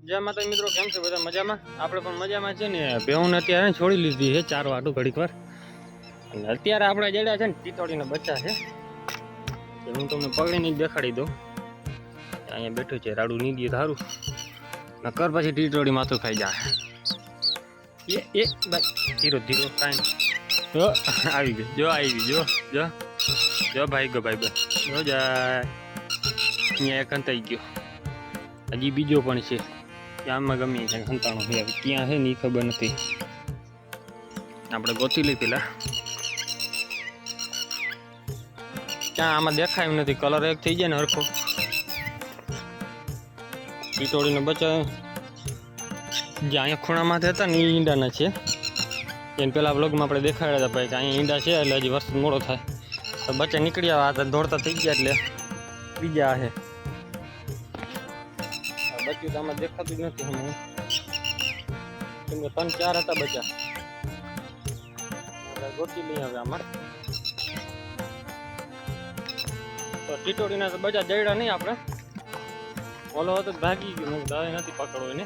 જય માતા મિત્રો, કેમ છે બધા? મજામાં? આપણે પણ મજામાં છે ને. ભેહુંને અત્યારે છોડી લીધી છે ચાર વાટું ઘડીક વાર. અને અત્યારે આપણે જેડા છે ને ટીટોડીના બચ્ચા છે, હું તમને પકડીને જ દેખાડી દઉં. અહીંયા બેઠું છે, રાડું નહીં દે સારું નકર પછી ટીટોડી માથું ખાઈ જાય. એ ભાઈ ધીરો ધીરો કાંઈ જો આવી ગયો, જો આવી ગયો, જો જો ભાઈ ગયો, ભાઈ જો જાય અહીંયા એક અંતાઈ ગયો. હજી બીજો પણ છે, આમાં ગમે છે સંતાણો છે, ક્યાં છે ને એ ખબર નથી. આપણે ગોતી લઈ પેલા ક્યાં આમાં દેખાય એમ નથી. કલર એક થઈ જાય ને હરખો. ટીટોડીનો બચ્ચા જે અહીંયા ખૂણામાં હતા ને એ ઈંડાના છે. એને પેલા બ્લોગમાં આપણે દેખાડ્યા હતા ભાઈ કે અહીંયા ઈંડા છે, એટલે હજી વસ્તુ મોડો થાય તો બચ્ચા નીકળી આવે. આ દોડતા થઈ ગયા એટલે બીજા છે. બચ્ચું તો આમાં દેખાતું જ નથી હમણાં, કેમ કે 3-4 હતા બચ્ચા. ગોતી લઈ હવે આમાં તો ટીટોડીના તો બચ્ચા જડ્યા નહીં. આપણે ઓલો હતો ભાગી ગયો, દાવે નથી પકડવો એને.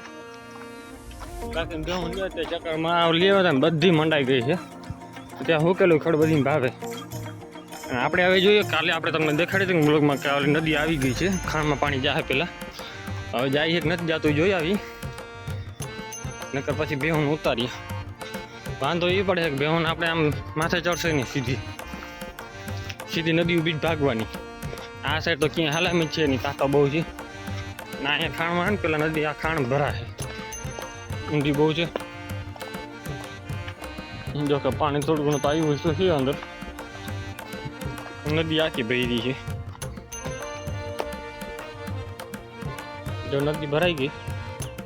બાકી બેહું લે તે ચક્કરમાં લેવા હતા ને બધી મંડાઈ ગઈ છે. ત્યાં હુકેલું ખડ બધી ભાવે. આપણે હવે જોઈએ કાલે આપણે તમને દેખાડી દઉં બ્લોગમાં કે નદી આવી ગઈ છે, ખાણમાં પાણી જાય પેલા. હવે જાય છે કે નથી જતું જોઈ આવી, નકર પછી બેહું ઉતારીએ. વાંધો એ પડે કે બેહું આપણે આમ માથે ચડશે નહીં, સીધી નદી ઉભી જ ભાગવાની. આ સાઈડ તો ક્યાંય હાલામી જ છે નહીં, કાંટા બહુ છે. ના અહીંયા ખાણમાં ને પેલા નદી આ ખાણ ભરાશે, ઊંડી બહુ છે. જો કે પાણી થોડું ઘણું તો આવ્યું હોય તો છે અંદર. નદી આખી ભરી છે. જો નદી ભરાઈ ગઈ,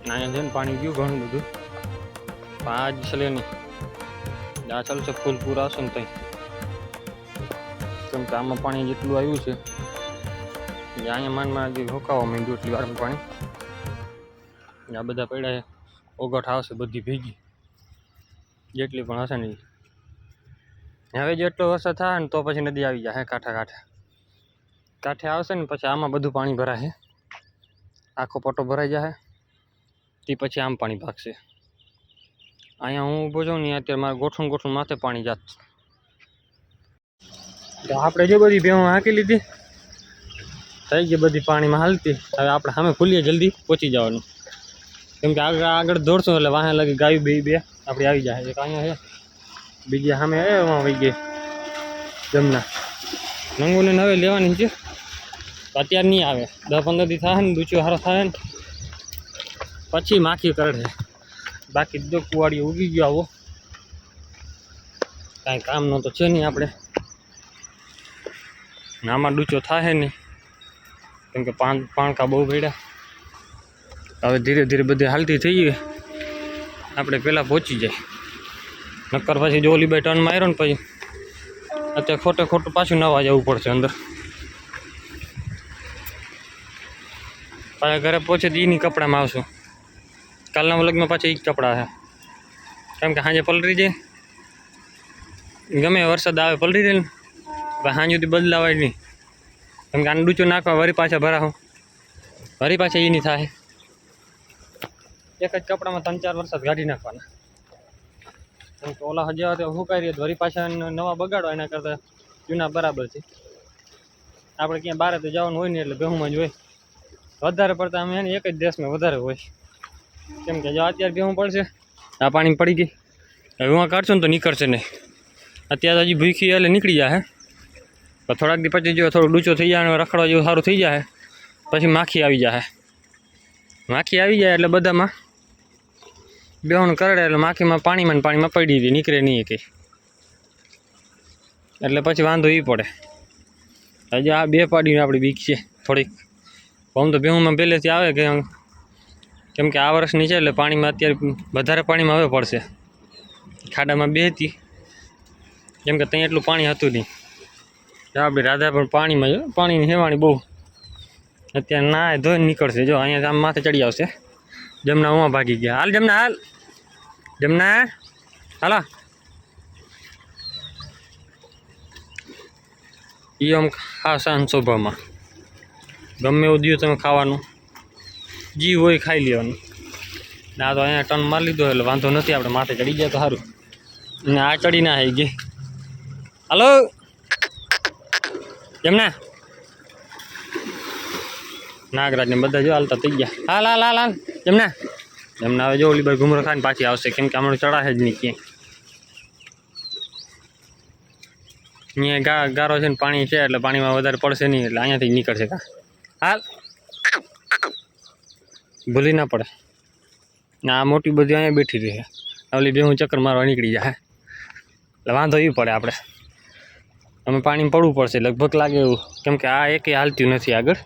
અહીંયા છે ને પાણી ગયું ઘણું બધું. આજ ચલે નહીં, આ ચાલશે ફૂલ પૂરા આવશે ને ત્યાં, કેમ કે આમાં પાણી જેટલું આવ્યું છે અહીંયા માનમાં જે રોકાવા માંડ્યું એટલી વારમાં પાણી. આ બધા પડ્યા છે, ઓગઠ આવશે બધી ભેગી જેટલી પણ હશે ને. હવે જેટલો વરસાદ થાય ને તો પછી નદી આવી જાય કાંઠે આવશે ને પછી આમાં બધું પાણી ભરાશે. આખો પટ્ટો ભરાઈ જાય તે પછી આમ પાણી ભાગશે. અહીંયા હું ઊભો છું ને અત્યારે મારે ગોઠું માથે પાણી જાત. તો આપણે જે બધી ભેહું હાંકી લીધી થઈ ગઈ બધી પાણીમાં હાલતી. હવે આપણે સામે ખુલીએ જલ્દી પહોંચી જવાનું, કેમ કે આગળ દોડશું એટલે વાહન લાગી ગાયું બે આપણે આવી જાય. એક અહીંયા છે, બીજી સામે એમાં વહી ગઈ જમના. નંગોને હવે લેવાની છે, અત્યારે નહીં આવે. 10-15 દી થાય ને દૂચો સારો થાય ને પછી માખી કરડે. બાકી જો કુવાડીઓ ઉગી ગયો આવો, કાંઈ કામનો તો છે નહીં આપણે. આમાં ડૂચો થાય નહીં, કેમ કે પાણકા બહુ પડ્યા. હવે ધીરે ધીરે બધી હાલતી થઈ ગઈ, આપણે પહેલાં પહોંચી જાય. નક્કર પછી જો ઓલી બે ટર્ન માર્યો ને પછી અત્યારે ખોટું પાછું નવા જવું પડશે અંદર. પાછા ઘરે પહોંચે તો એની કપડામાં આવશું. કાલના વ્લોગમાં પાછા એ જ કપડાં છે, કેમ કે સાંજે પલરી જાય. ગમે વરસાદ આવે પલરી જાય ને સાંજ સુધી બદલાવાય નહીં, કેમ કે આને ડૂચો નાખવા વરી પાછા ભરાવું, વરી પાછા એ નહીં થાય. એક જ કપડામાં 3-4 વરસાદ કાઢી નાખવાના, કેમ કે ઓલા હજાર સુકાઈ રહ્યા વરી પાછા નવા બગાડવા. એના કરતાં જૂના બરાબર છે. આપણે ક્યાં બહાર તો જવાનું હોય ને એટલે બેહુંમાં જ હોય. વધારે પડતા અમે એને એક જ દેશમાં વધારે હોય, કેમ કે જો અત્યારે બેહું પડશે. આ પાણી પડી ગઈ, હવે હું કાઢશું ને તો નીકળશે નહીં. અત્યારે હજી ભૂખી એટલે નીકળી જાય. થોડાક દી પછી જો થોડું ડૂચો થઈ જાય, રખડવા જેવું સારું થઈ જાય, પછી માખી આવી જાય. માખી આવી જાય એટલે બધામાં બેહું કરડે એટલે માખીમાં પાણીમાં પડી દે, નીકળે નહીં કંઈ. એટલે પછી વાંધો એ પડે. હજી આ 2 પાડીને આપણી બીક છે થોડીક. આમ તો બેહુંમાં પહેલેથી આવે કે, કેમ કે આ વર્ષની છે એટલે પાણીમાં અત્યારે વધારે પાણીમાં હવે પડશે. ખાડામાં 2 હતી, કેમ કે ત્યાં એટલું પાણી હતું નહીં. આપણી રાધા પણ પાણીમાં જો પાણીની હેવાણી બહુ. અત્યારે ના ધોઈને નીકળશે. જો અહીંયા આમ માથે ચડી આવશે. જમના ઉમાં ભાગી ગયા. હાલ જમના, હાલ જમના, હાલો. એ આમ ખાસા સ્વભાવમાં ગમે એવું દો તમે ખાવાનું, જી હોય ખાઈ લેવાનું. ના તો અહીંયા ટર્ન મારી લીધો એટલે વાંધો નથી, આપણે માથે ચડી જાય તો સારું. ને આ ચડી ના આવી ગઈ. હલો એમના નાગરાજને બધા જો હાલતા થઈ ગયા. હાલ હાલ હાલ હાલ એમના હવે જો ઓલી બાઈ ઘુમરો ખાઈને પાછી આવશે, કેમ કે હમણાં ચડાશે જ નહીં ક્યાંય. અહીંયા ગારો છે ને પાણી છે એટલે પાણીમાં વધારે પડશે નહીં, એટલે અહીંયાથી નીકળશે. કા હાલ ભૂલી ના પડે. ને આ મોટી બધી અહીંયા બેઠી રહી છે, ઓલી બે હું ચક્કર મારવા નીકળી જાય એટલે વાંધો એ પડે. આપણે અમે પાણીમાં પડવું પડશે લગભગ લાગે એવું, કેમ કે આ એકે હાલતું નથી આગળ.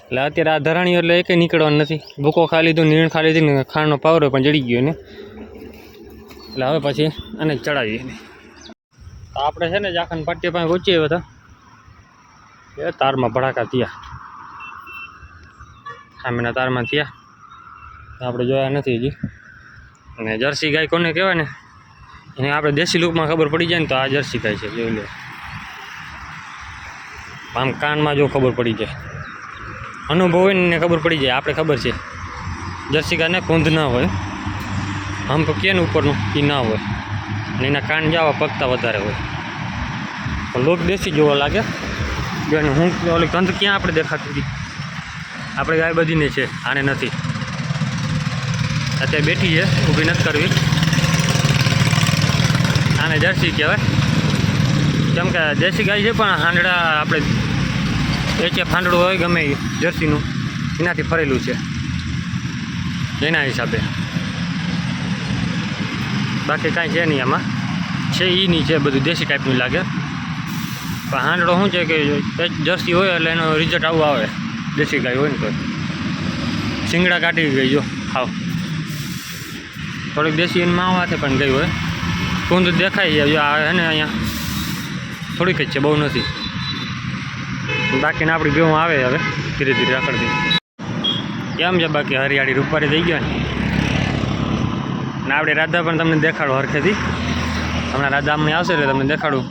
એટલે અત્યારે આ ધરાણી એટલે એકે નીકળવાનું નથી. ભૂકો ખાઈ લીધું, નીણ ખાઈ લીધી ને ખાંડનો પાવરો પણ જડી ગયો ને, એટલે હવે પછી આને ચડાવીએ. તો આપણે છે ને જાખન પાટિયા પાસે પહોંચીએ હતા, એ તારમાં ભડાકા થયા, સામેના તારમાં થયા, આપણે જોયા નથી હજી. અને જર્સી ગાય કોને કહેવાય ને, એને આપણે દેશી લુકમાં ખબર પડી જાય ને તો આ જર્સી ગાય છે. જોઈ લો આમ કાનમાં જો ખબર પડી જાય, અનુભવ હોય ને ખબર પડી જાય. આપણે ખબર છે જર્સી ગાયને કુંધ ના હોય, હંપ કે ને ઉપરનું એ ના હોય, અને એના કાન જવા પગતા વધારે હોય, પણ લોક દેશી જોવા લાગે. જો એને હું ઓલી કંધ ક્યાં આપણે દેખાતી હતી, આપણે ગાય બધીને છે, આને નથી. અત્યારે બેઠી છે, ઊભી નથી કરવી. આને જર્સી કહેવાય, કેમ કે દેશી ગાય છે પણ હાંડડા આપણે એચે ફાંડડું હોય ગમે એ જર્સીનું એનાથી ફરેલું છે, એના હિસાબે. બાકી કાંઈ છે નહીં આમાં, છે એ નહીં, છે બધું દેશી ટાઈપનું લાગે. પણ હાંડડો શું છે કે જર્સી હોય એટલે એનો રિઝલ્ટ આવું આવે, દેશી ગાય હોય ને તો. શિંગડા કાઢી ગઈ જો હાવ, થોડીક દેશી એની માવાથી પણ ગઈ હોય. કુંદ દેખાય છે આ હે ને, અહીંયા થોડીક જ છે, બહુ નથી. બાકીને આપણી ભેવું આવે હવે ધીરે ધીરે આકડતી. કેમ છે બાકી હરિયાળી રૂપારી થઈ ગયો ને. આપણી રાધા પણ તમને દેખાડું હરખેથી, હમણાં રાધા હમણાં આવશે એટલે તમને દેખાડું.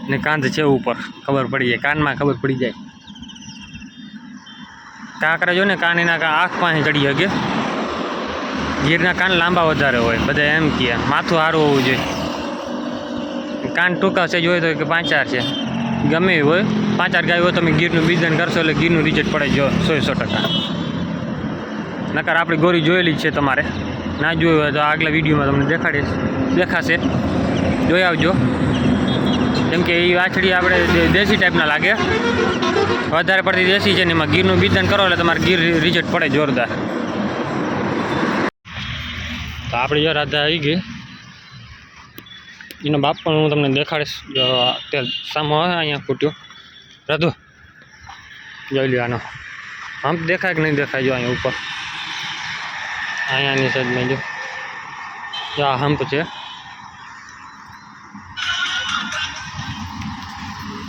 ને કાંધ છે ઉપર, ખબર પડી જાય, કાનમાં ખબર પડી જાય. કાંકરા જો ને કાન એના આંખ પાસે ચડી શકે. ગીરના કાન લાંબા વધારે હોય, બધા એમ કહે. માથું સારું હોવું જોઈએ, કાન ટૂંકા છે જોઈએ તો કે 5-4 છે, ગમે એ હોય. 5-4 ગાય હોય તમે ગીરનું બીજન કરશો એટલે ગીરનું રિઝલ્ટ પડે જો 100%. નકર આપણી ગોરી જોયેલી જ છે, તમારે ના જોયું હોય તો આગલા વિડીયોમાં તમને દેખાશે, જોઈ આવજો. કેમ કે એ વાછડી આપણે દેશી ટાઈપના લાગે, વધારે પડતી દેશી છે ને, એમાં ગીરનું બીજન કરો એટલે તમારે ગીર રિઝલ્ટ પડે જોરદાર. તો આપણે જો રાધા આવી ગઈ, એનો બાપ પણ હું તમને દેખાડીશ. જો અત્યારે સામો આવે અહીંયા ફૂટ્યો રાધુ, જોઈ લ્યો આનો હંપ દેખાય કે નહીં દેખાય. જો અહીંયા ઉપર અહીંયાની સાઈડમાં જો આ હંપ છે,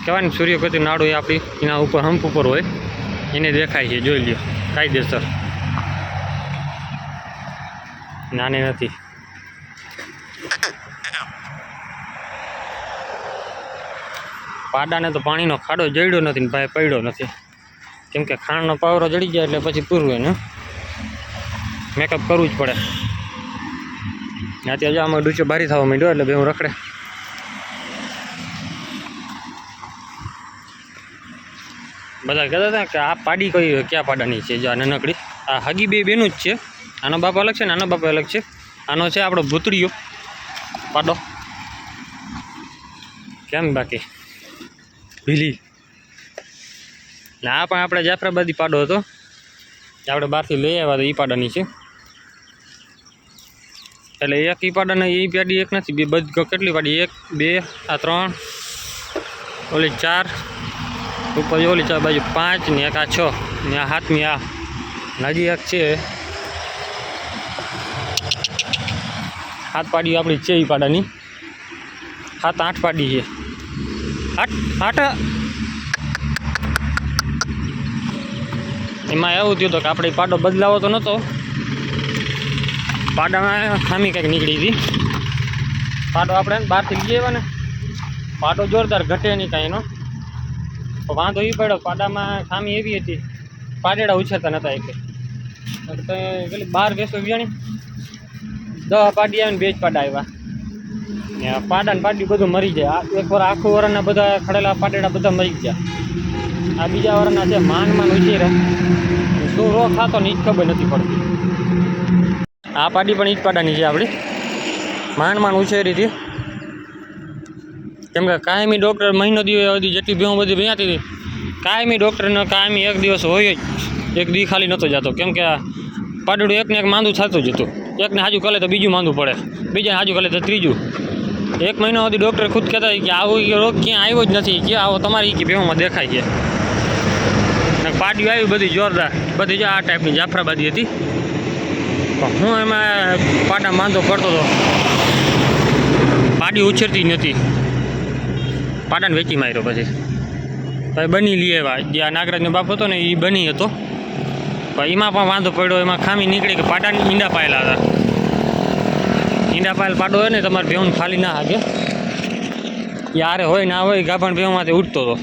કહેવાય ને સૂર્યકોટી નાડું એ આપણી એના ઉપર હંપ ઉપર હોય, એને દેખાય છે. જોઈ લ્યો કાયદેસર, નાની નથી. પાડાને તો પાણીનો ખાડો જડ્યો નથી ને ભાઈ પડ્યો નથી, કેમ કે ખાંડનો પાવરો જડી જાય એટલે પછી પૂરું એને મેકઅપ કરવું જ પડે. અત્યારે આમાં ડૂચો ભારી થવા માંડ્યો એટલે હું રખડે. બધા કહેતા હતા કે આ પાડી કઈ ક્યાં પાડાની છે. જો આ નાનકડી આ હગી બેનું જ છે, આનો બાપ અલગ છે ને આનો બાપ અલગ છે. આનો છે આપણો ભૂતળીયો પાડો. કેમ બાકી ભીલી ને આ પણ આપણે જાફરાબાદી પાડો હતો, આપણે બહારથી લઈ આવ્યા તો એ પાડાની છે. એટલે એક એ પાડાને એ પાડી એક નથી, બે બધી કેટલી પાડી 1 2 આ 3 ઓલી 4 ઉપર ઓલી 4 બાજુ 5 ને એક આ 6 ને આ 7મી આ હજી એક છે. 7 પાડી આપણી છે એ પાડાની, 7-8 પાડી છે. 8 એમાં એવું થયું હતું કે આપણે પાડો બદલાવો તો નહોતો, પાડામાં ખામી કંઈક નીકળી હતી. પાડો આપણે બહારથી લઈ આવ્યા ને, પાડો જોરદાર ઘટે નહીં કાંઈ એનો, તો વાંધો એ પડ્યો. પાડામાં ખામી એવી હતી, પાડેડા ઉછેરતા નહોતા એક, પેલી 12 ભેંસો વ્યાણી 10 પાડી આવે ને 2 જ પાડા આવ્યા. પાડા ને પાડી બધું મરી જાય. એકવાર આખું વરના બધા ખડેલા પાડેડા બધા મરી ગયા. આ બીજા વરના છે માન ઉછેરા શું રોગ ખાતો ને એ જ ખબર નથી પડતી. આ પાડી પણ એ જ પાડાની છે આપણી, માંડ ઉછેરી હતી. કેમ કે કાયમી ડૉક્ટર મહિનો દિવસ જેટલી ભેહું બધી વ્યાતી હતી કાયમી ડૉક્ટરને કાયમી એક દિવસ હોય જ, એક દી ખાલી નહોતો જતો. કેમ કે પાડું એકને એક માંદું થતું જ હતું. એકને હાજુ કરે તો બીજું માંદું પડે, બીજાને હાજુ કરે તો ત્રીજું. 1 મહિના સુધી ડૉક્ટર ખુદ કહેતા કે આવો રોગ ક્યાં આવ્યો જ નથી, કે આવો તમારી કે ભેહુંમાં દેખાય છે. ને પાડીઓ આવી બધી જોરદાર, બધી જો આ ટાઈપની જાફરાબાદી હતી. પણ હું એમાં પાડા માંદો કરતો હતો, પાડી ઉછેરતી નથી. પાડાને વેચી માર્યો. પછી બની લઈ આવ્યા. જે આ નાગરાજનો બાપ હતો ને એ બની હતો, પણ એમાં પણ વાંધો પડ્યો. એમાં ખામી નીકળી કે પાડાની ઈંડા પાયેલા હતા. ઈંડા પાયેલ પાડો હોય ને તમારે ભેહું ખાલી ના હાગે. યારે હોય ના હોય ગાભણ ભેહુંમાંથી ઉઠતો હતો.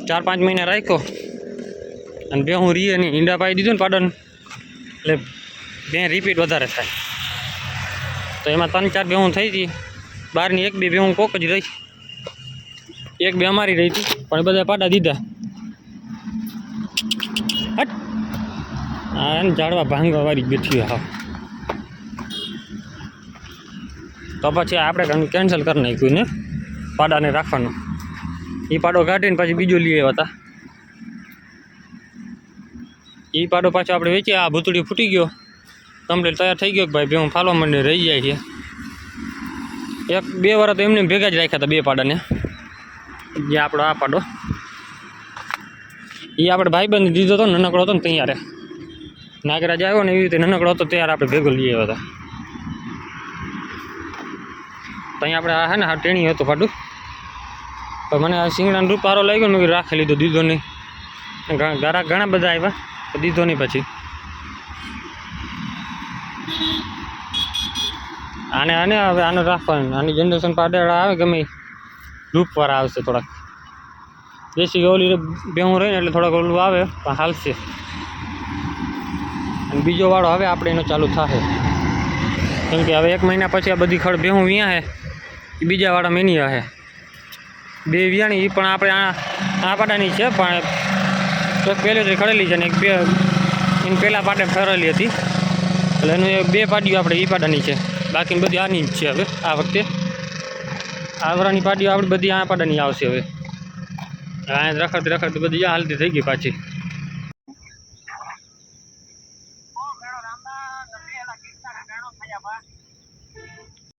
4-5 મહિના રાખ્યો અને ભેહું રીએ નહીં. ઈંડા પાઈ દીધું ને પાડોને એટલે બે રિપીટ વધારે થાય. તો એમાં 3-4 ભેહું થઈ હતી. 12ની 1-2 ભેહું કોક જ રહી, 1-2 અમારી રહી હતી. પણ બધા પાડા દીધા. હટ હા ઝાડવા ભાંગવા વાળી બેઠી. હા તો પછી આપણે કેન્સલ કરી નાખ્યું ને પાડાને રાખવાનું. એ પાડો કાઢીને પછી બીજો લઈ આવ્યા હતા. એ પાડો પાછો આપણે વેચીએ. આ ભૂતળી ફૂટી ગયો, કમ્પ્લીટ તૈયાર થઈ ગયો. ભાઈ ભેહું ફાલવા માંડે રહી જાય છે. 1-2 વાર તો એમને ભેગા જ રાખ્યા હતા 2 પાડાને. જે આપણો આ પાડો એ આપણે ભાઈબંધ દીધો હતો, નાનકડો હતો ને ત્યારે નાગરાજ આવ્યો ને એવી રીતે નાનકડો હતો ત્યારે આપણે ભેગો લઈ આવ્યા હતા. તો અહીંયા આપણે આ હે ને આ ટેણી હતું પાડું. પણ મને આ શિંગડાનો રૂપારો લાગ્યો ને રાખી લીધો, દીધો નહીં. ઘણા બધા આવ્યા તો દીધો નહીં. પછી આને હવે આને રાખવાનું. આની જનરેશન પાડેડા આવે ગમે રૂપવાળા આવશે. થોડાક દેશી ઓલી ભેહું રહી ને એટલે થોડાક ઓલું આવે પણ હાલશે. અને બીજો વાળો હવે આપણે એનો ચાલુ થશે. કેમ કે હવે 1 મહિના પછી આ બધી ખડ ભેહું વ્યાં છે એ બીજા વાળા મેની હશે. 2 વ્યાણી એ પણ આપણે આ પાડાની છે, પણ એક પહેલેથી ખડેલી છે ને એક એને પહેલાં પાડે ફરેલી હતી. એટલે એનું 2 પાડીઓ આપણે એ પાડાની છે. બાકીની બધી આની જ છે. હવે આ વખતે આવરાની પાડીઓ આપણે બધી આ પાડાની આવશે. હવે અહીંયા રખડતી બધી હાલતી થઈ ગઈ પાછી.